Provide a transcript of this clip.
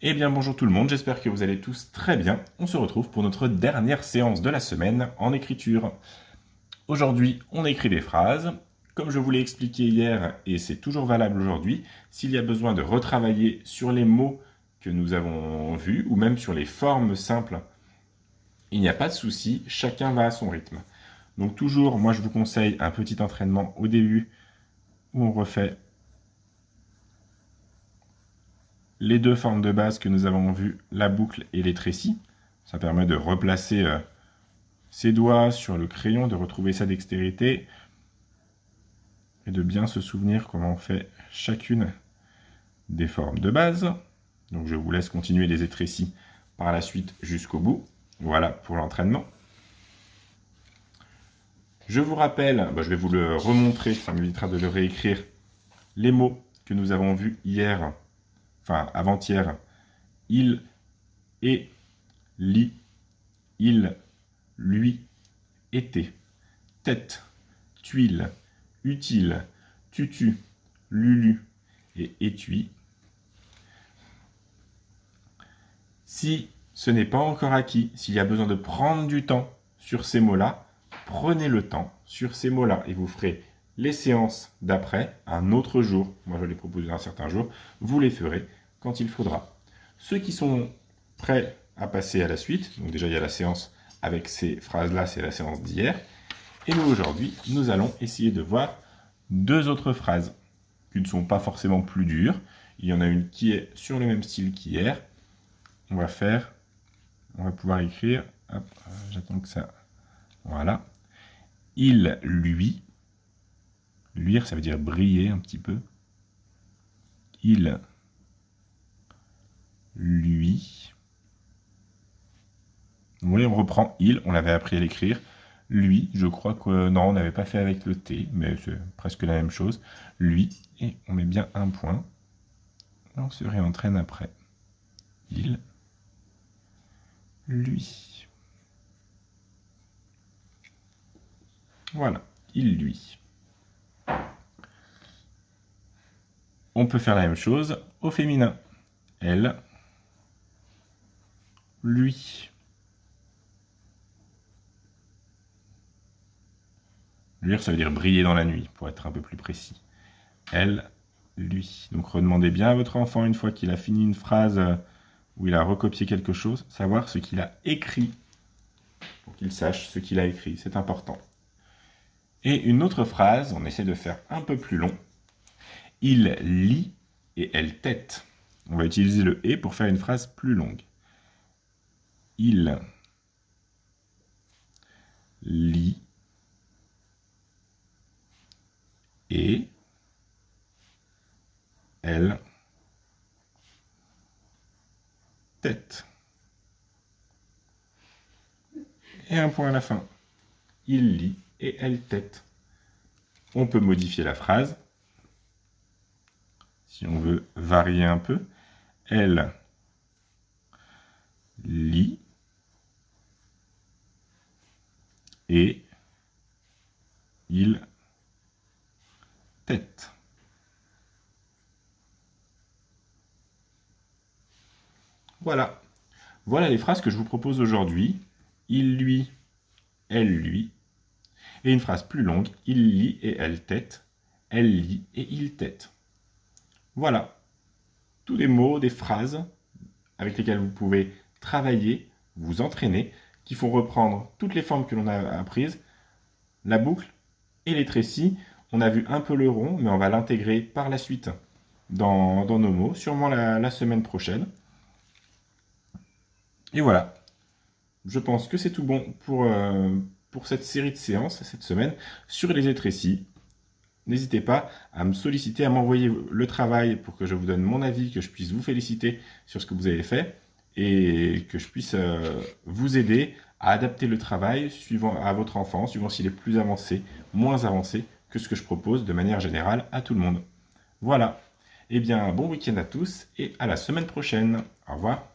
Eh bien bonjour tout le monde, j'espère que vous allez tous très bien. On se retrouve pour notre dernière séance de la semaine en écriture. Aujourd'hui, on écrit des phrases. Comme je vous l'ai expliqué hier, et c'est toujours valable aujourd'hui, s'il y a besoin de retravailler sur les mots que nous avons vus, ou même sur les formes simples, il n'y a pas de souci, chacun va à son rythme. Donc toujours, moi je vous conseille un petit entraînement au début, où on refait les deux formes de base que nous avons vues, la boucle et les trécis. Ça permet de replacer ses doigts sur le crayon, de retrouver sa dextérité et de bien se souvenir comment on fait chacune des formes de base. Donc je vous laisse continuer les étrécis par la suite jusqu'au bout. Voilà pour l'entraînement. Je vous rappelle, je vais vous le remontrer, ça m'évitera de le réécrire, les mots que nous avons vus hier, enfin avant-hier. Il, et, lit, il, lui, était, tête, tuile, utile, tutu, lulu et étui. Si ce n'est pas encore acquis, s'il y a besoin de prendre du temps sur ces mots-là, prenez le temps sur ces mots-là et vous ferez les séances d'après un autre jour. Moi, je les propose un certain jour. Vous les ferez quand il faudra. Ceux qui sont prêts à passer à la suite, donc déjà il y a la séance avec ces phrases-là, c'est la séance d'hier. Et nous, aujourd'hui, nous allons essayer de voir deux autres phrases qui ne sont pas forcément plus dures. Il y en a une qui est sur le même style qu'hier. On va pouvoir écrire, j'attends que ça, voilà. Il, lui, luire, ça veut dire briller un petit peu. Il, lui. Vous voyez, on reprend il, on l'avait appris à l'écrire. Lui, je crois que non, on n'avait pas fait avec le T, mais c'est presque la même chose. Lui, et on met bien un point. On se réentraîne après. Il, lui. Voilà, il, lui. On peut faire la même chose au féminin. Elle, lui. Luire, ça veut dire briller dans la nuit, pour être un peu plus précis. Elle, lui. Donc redemandez bien à votre enfant, une fois qu'il a fini une phrase où il a recopié quelque chose, savoir ce qu'il a écrit, pour qu'il sache ce qu'il a écrit, c'est important. Et une autre phrase, on essaie de faire un peu plus long. Il lit et elle tête. On va utiliser le « et » pour faire une phrase plus longue. Il lit et elle tête. Et un point à la fin. Il lit et elle tête. On peut modifier la phrase. Si on veut varier un peu. Elle lit et il tête. Voilà. Voilà les phrases que je vous propose aujourd'hui. Il, lui, elle, lui. Et une phrase plus longue. Il lit et elle tête. Elle lit et il tête. Voilà. Tous les mots, des phrases avec lesquelles vous pouvez travailler, vous entraîner, qui font reprendre toutes les formes que l'on a apprises, la boucle et les trécis. On a vu un peu le rond, mais on va l'intégrer par la suite dans nos mots, sûrement la semaine prochaine. Et voilà. Je pense que c'est tout bon pour cette série de séances, cette semaine, sur les étrécis. N'hésitez pas à me solliciter, à m'envoyer le travail pour que je vous donne mon avis, que je puisse vous féliciter sur ce que vous avez fait et que je puisse vous aider à adapter le travail suivant à votre enfant, suivant s'il est plus avancé, moins avancé que ce que je propose de manière générale à tout le monde. Voilà. Eh bien, bon week-end à tous et à la semaine prochaine. Au revoir.